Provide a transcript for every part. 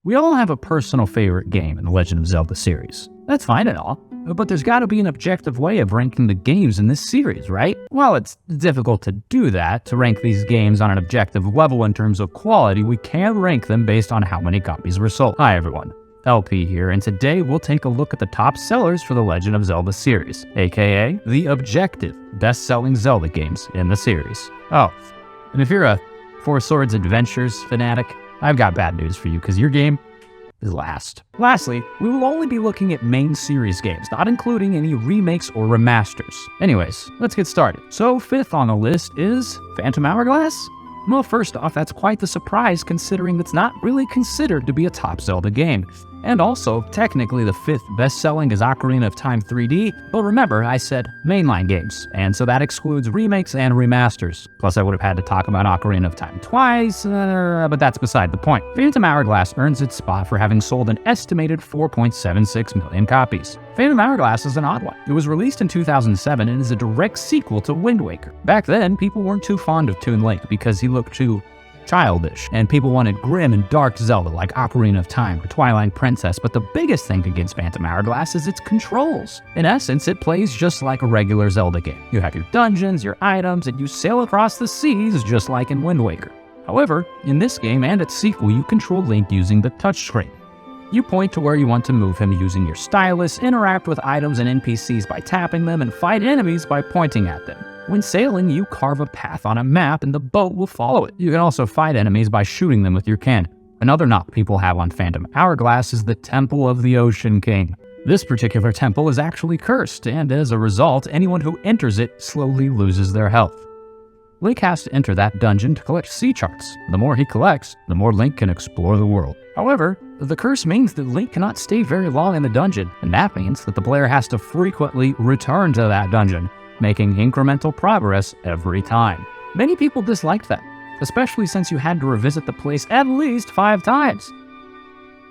We all have a personal favorite game in the Legend of Zelda series. That's fine and all, but there's gotta be an objective way of ranking the games in this series, right? While it's difficult to do that, to rank these games on an objective level in terms of quality, we can rank them based on how many copies were sold. Hi everyone, LP here, and today we'll take a look at the top sellers for the Legend of Zelda series, aka the objective best-selling Zelda games in the series. Oh, and if you're a Four Swords Adventures fanatic, I've got bad news for you, because your game is last. Lastly, we will only be looking at main series games, not including any remakes or remasters. Anyways, let's get started. So, fifth on the list is Phantom Hourglass? Well, first off, that's quite the surprise considering it's not really considered to be a top Zelda game. And also, technically the fifth best-selling is Ocarina of Time 3D, but remember, I said mainline games, and so that excludes remakes and remasters. Plus, I would have had to talk about Ocarina of Time twice, but that's beside the point. Phantom Hourglass earns its spot for having sold an estimated 4.76 million copies. Phantom Hourglass is an odd one. It was released in 2007 and is a direct sequel to Wind Waker. Back then, people weren't too fond of Toon Link because he looked too childish, and people wanted grim and dark Zelda like Ocarina of Time or Twilight Princess, but the biggest thing against Phantom Hourglass is its controls. In essence, it plays just like a regular Zelda game. You have your dungeons, your items, and you sail across the seas just like in Wind Waker. However, in this game and its sequel, you control Link using the touchscreen. You point to where you want to move him using your stylus, interact with items and NPCs by tapping them, and fight enemies by pointing at them. When sailing, you carve a path on a map and the boat will follow it. You can also fight enemies by shooting them with your cannon. Another knock people have on Phantom Hourglass is the Temple of the Ocean King. This particular temple is actually cursed, and as a result, anyone who enters it slowly loses their health. Link has to enter that dungeon to collect sea charts. The more he collects, the more Link can explore the world. However, the curse means that Link cannot stay very long in the dungeon, and that means that the player has to frequently return to that dungeon, making incremental progress every time. Many people disliked that, especially since you had to revisit the place at least 5 times.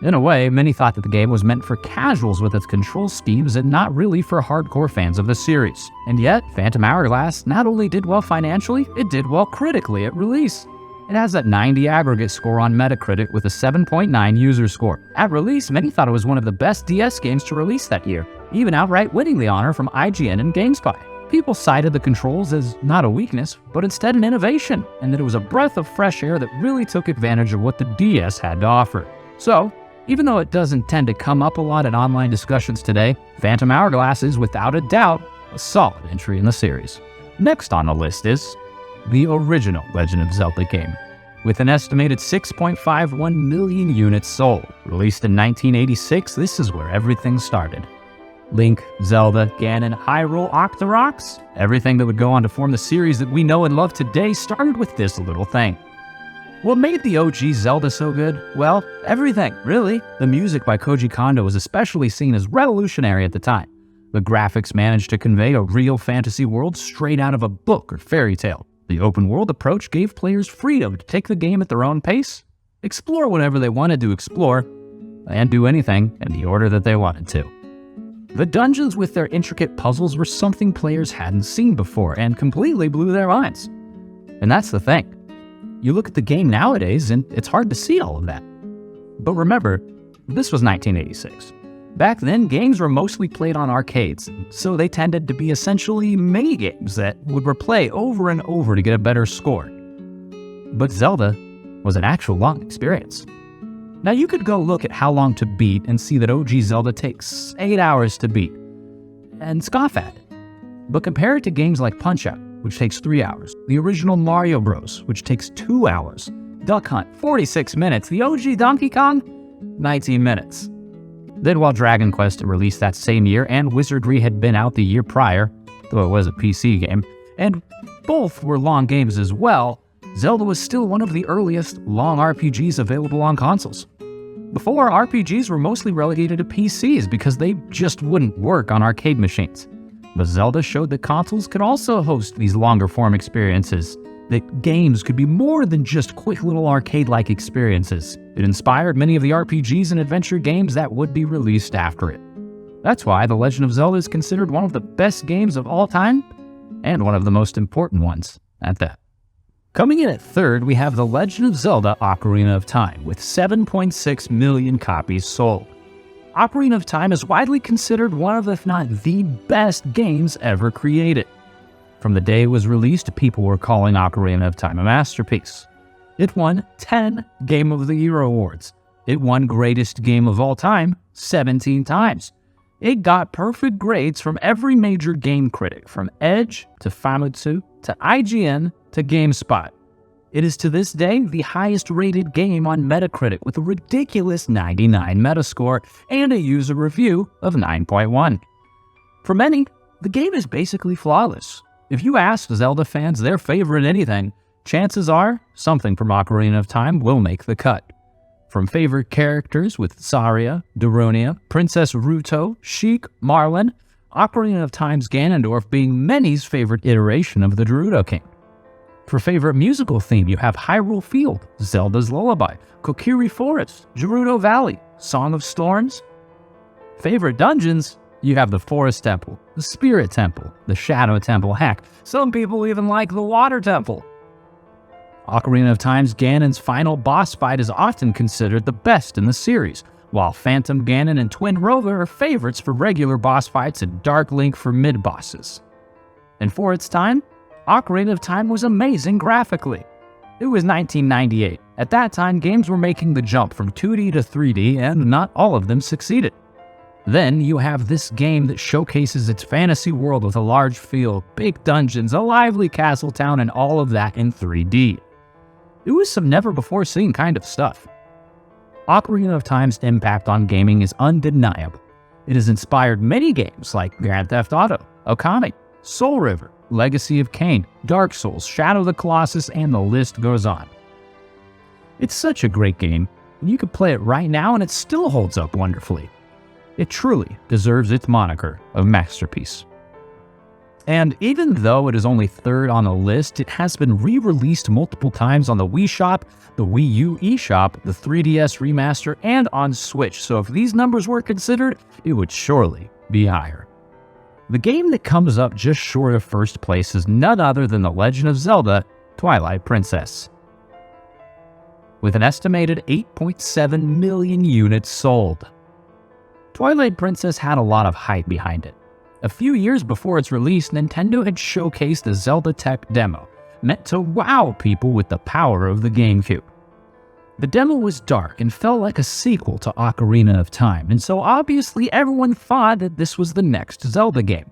In a way, many thought that the game was meant for casuals with its control schemes and not really for hardcore fans of the series. And yet, Phantom Hourglass not only did well financially, it did well critically at release. It has a 90 aggregate score on Metacritic with a 7.9 user score. At release, many thought it was one of the best DS games to release that year, even outright winning the honor from IGN and GameSpy. People cited the controls as not a weakness, but instead an innovation, and that it was a breath of fresh air that really took advantage of what the DS had to offer. So, even though it doesn't tend to come up a lot in online discussions today, Phantom Hourglass is without a doubt a solid entry in the series. Next on the list is the original Legend of Zelda game, with an estimated 6.51 million units sold. Released in 1986, this is where everything started. Link, Zelda, Ganon, Hyrule, Octoroks, everything that would go on to form the series that we know and love today started with this little thing. What made the OG Zelda so good? Well, everything, really. The music by Koji Kondo was especially seen as revolutionary at the time. The graphics managed to convey a real fantasy world straight out of a book or fairy tale. The open world approach gave players freedom to take the game at their own pace, explore whatever they wanted to explore, and do anything in the order that they wanted to. The dungeons with their intricate puzzles were something players hadn't seen before and completely blew their minds. And that's the thing. You look at the game nowadays and it's hard to see all of that. But remember, this was 1986. Back then, games were mostly played on arcades, so they tended to be essentially mini-games that would replay over and over to get a better score. But Zelda was an actual long experience. Now you could go look at how long to beat and see that OG Zelda takes 8 hours to beat, and scoff at it. But compare it to games like Punch-Out!, which takes 3 hours, the original Mario Bros., which takes 2 hours, Duck Hunt, 46 minutes, the OG Donkey Kong, 19 minutes. Then while Dragon Quest released that same year and Wizardry had been out the year prior, though it was a PC game, and both were long games as well, Zelda was still one of the earliest long RPGs available on consoles. Before, RPGs were mostly relegated to PCs because they just wouldn't work on arcade machines. But Zelda showed that consoles could also host these longer form experiences, that games could be more than just quick little arcade-like experiences. It inspired many of the RPGs and adventure games that would be released after it. That's why The Legend of Zelda is considered one of the best games of all time, and one of the most important ones at that. Coming in at third, we have The Legend of Zelda Ocarina of Time, with 7.6 million copies sold. Ocarina of Time is widely considered one of, if not the best games ever created. From the day it was released, people were calling Ocarina of Time a masterpiece. It won 10 Game of the Year awards. It won Greatest Game of All Time 17 times. It got perfect grades from every major game critic, from Edge to Famitsu to IGN to GameSpot. It is to this day the highest rated game on Metacritic with a ridiculous 99 Metascore and a user review of 9.1. For many, the game is basically flawless. If you ask Zelda fans their favorite anything, chances are something from Ocarina of Time will make the cut. From favorite characters with Saria, Darunia, Princess Ruto, Sheik, Marlin, Ocarina of Time's Ganondorf being many's favorite iteration of the Gerudo King. For favorite musical theme, you have Hyrule Field, Zelda's Lullaby, Kokiri Forest, Gerudo Valley, Song of Storms. Favorite dungeons, you have the Forest Temple, the Spirit Temple, the Shadow Temple, heck, some people even like the Water Temple. Ocarina of Time's Ganon's final boss fight is often considered the best in the series, while Phantom Ganon and Twin Rover are favorites for regular boss fights and Dark Link for mid-bosses. And for its time, Ocarina of Time was amazing graphically. It was 1998. At that time, games were making the jump from 2D to 3D, and not all of them succeeded. Then you have this game that showcases its fantasy world with a large field, big dungeons, a lively castle town, and all of that in 3D. It was some never-before-seen kind of stuff. Ocarina of Time's impact on gaming is undeniable. It has inspired many games like Grand Theft Auto, Okami, Soul River, Legacy of Kain, Dark Souls, Shadow of the Colossus, and the list goes on. It's such a great game, and you could play it right now and it still holds up wonderfully. It truly deserves its moniker of masterpiece. And even though it is only third on the list, it has been re-released multiple times on the Wii Shop, the Wii U eShop, the 3DS Remaster, and on Switch, so if these numbers were considered, it would surely be higher. The game that comes up just short of first place is none other than The Legend of Zelda Twilight Princess, with an estimated 8.7 million units sold. Twilight Princess had a lot of hype behind it. A few years before its release, Nintendo had showcased a Zelda tech demo, meant to wow people with the power of the GameCube. The demo was dark and felt like a sequel to Ocarina of Time, and so obviously everyone thought that this was the next Zelda game.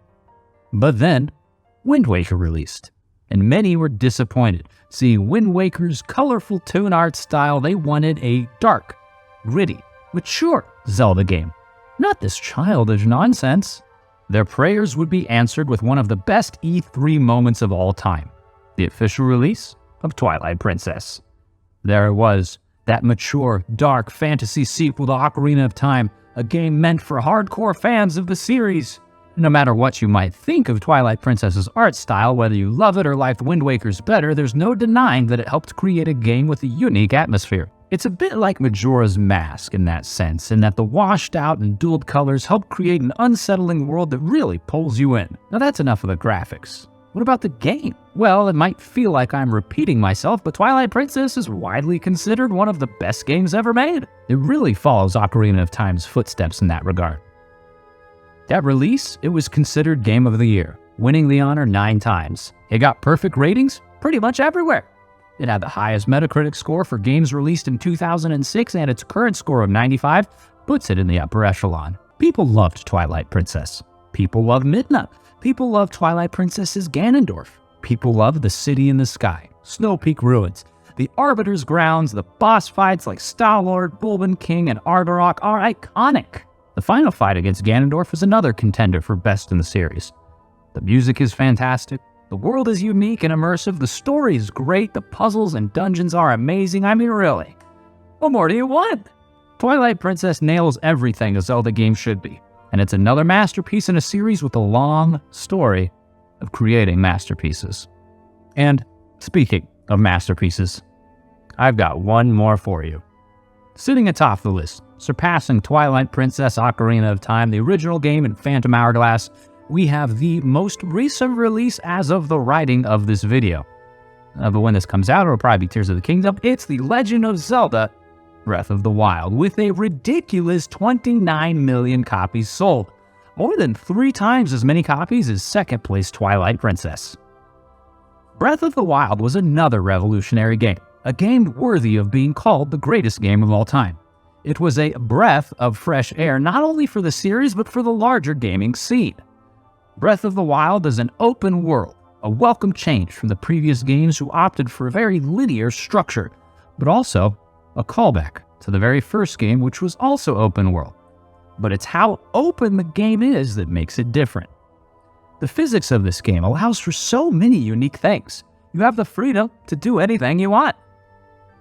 But then, Wind Waker released, and many were disappointed. Seeing Wind Waker's colorful toon art style, they wanted a dark, gritty, mature Zelda game, not this childish nonsense. Their prayers would be answered with one of the best E3 moments of all time, the official release of Twilight Princess. There it was, that mature, dark fantasy sequel to Ocarina of Time, a game meant for hardcore fans of the series. No matter what you might think of Twilight Princess's art style, whether you love it or like Wind Waker's better, there's no denying that it helped create a game with a unique atmosphere. It's a bit like Majora's Mask in that sense, in that the washed out and dulled colors help create an unsettling world that really pulls you in. Now that's enough of the graphics. What about the game? Well, it might feel like I'm repeating myself, but Twilight Princess is widely considered one of the best games ever made. It really follows Ocarina of Time's footsteps in that regard. At release, it was considered Game of the Year, winning the honor 9 times. It got perfect ratings pretty much everywhere. It had the highest Metacritic score for games released in 2006, and its current score of 95 puts it in the upper echelon. People loved Twilight Princess. People loved Midna. People loved Twilight Princess's Ganondorf. People loved the City in the Sky, Snow Peak Ruins. The Arbiter's Grounds, the boss fights like Star-Lord, Bulbin King, and Argarok are iconic. The final fight against Ganondorf is another contender for best in the series. The music is fantastic. The world is unique and immersive, the story is great, the puzzles and dungeons are amazing. I mean, really, what more do you want? Twilight Princess nails everything a Zelda game should be, and it's another masterpiece in a series with a long story of creating masterpieces. And speaking of masterpieces, I've got one more for you. Sitting atop the list, surpassing Twilight Princess Ocarina of Time, the original game, and Phantom Hourglass, we have the most recent release as of the writing of this video. but when this comes out, it'll probably be Tears of the Kingdom. It's The Legend of Zelda Breath of the Wild, with a ridiculous 29 million copies sold, more than 3 times as many copies as second-place Twilight Princess. Breath of the Wild was another revolutionary game, a game worthy of being called the greatest game of all time. It was a breath of fresh air not only for the series, but for the larger gaming scene. Breath of the Wild is an open world, a welcome change from the previous games who opted for a very linear structure, but also a callback to the very first game, which was also open world. But it's how open the game is that makes it different. The physics of this game allows for so many unique things. You have the freedom to do anything you want.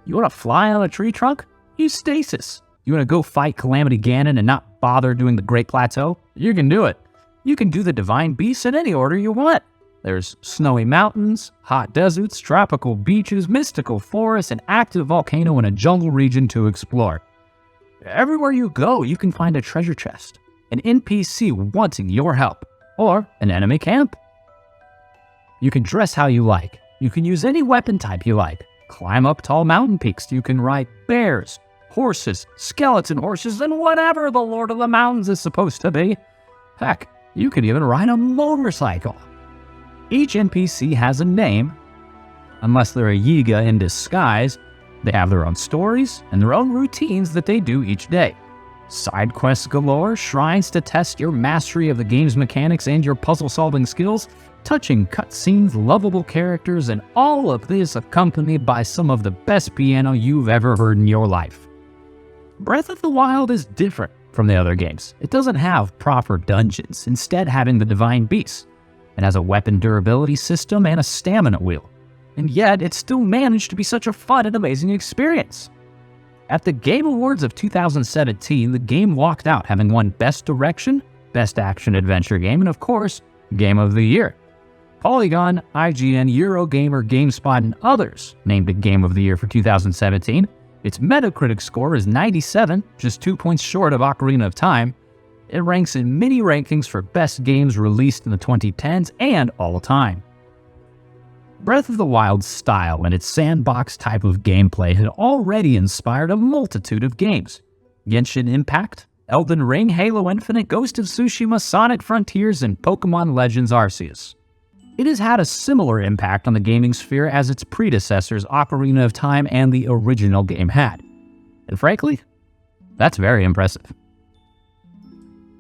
You want to fly on a tree trunk? Use stasis. You want to go fight Calamity Ganon and not bother doing the Great Plateau? You can do it. You can do the Divine Beasts in any order you want. There's snowy mountains, hot deserts, tropical beaches, mystical forests, an active volcano, and a jungle region to explore. Everywhere you go, you can find a treasure chest, an NPC wanting your help, or an enemy camp. You can dress how you like. You can use any weapon type you like. Climb up tall mountain peaks. You can ride bears, horses, skeleton horses, and whatever the Lord of the Mountains is supposed to be. Heck, you could even ride a motorcycle. Each NPC has a name. Unless they're a Yiga in disguise, they have their own stories and their own routines that they do each day. Side quests galore, shrines to test your mastery of the game's mechanics and your puzzle-solving skills, touching cutscenes, lovable characters, and all of this accompanied by some of the best piano you've ever heard in your life. Breath of the Wild is different from the other games. It doesn't have proper dungeons, instead having the Divine Beasts. It has a weapon durability system and a stamina wheel. And yet, it still managed to be such a fun and amazing experience. At the Game Awards of 2017, the game walked out having won Best Direction, Best Action Adventure Game, and of course, Game of the Year. Polygon, IGN, Eurogamer, GameSpot, and others named it Game of the Year for 2017. Its Metacritic score is 97, just 2 points short of Ocarina of Time. It ranks in many rankings for best games released in the 2010s and all time. Breath of the Wild's style and its sandbox type of gameplay had already inspired a multitude of games. Genshin Impact, Elden Ring, Halo Infinite, Ghost of Tsushima, Sonic Frontiers, and Pokemon Legends Arceus. It has had a similar impact on the gaming sphere as its predecessors Ocarina of Time and the original game had. And frankly, that's very impressive.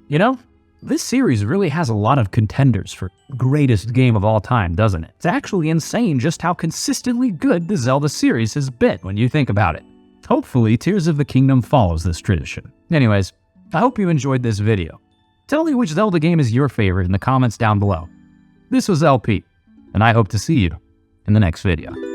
You know, this series really has a lot of contenders for greatest game of all time, doesn't it? It's actually insane just how consistently good the Zelda series has been when you think about it. Hopefully, Tears of the Kingdom follows this tradition. Anyways, I hope you enjoyed this video. Tell me which Zelda game is your favorite in the comments down below. This was LP, and I hope to see you in the next video.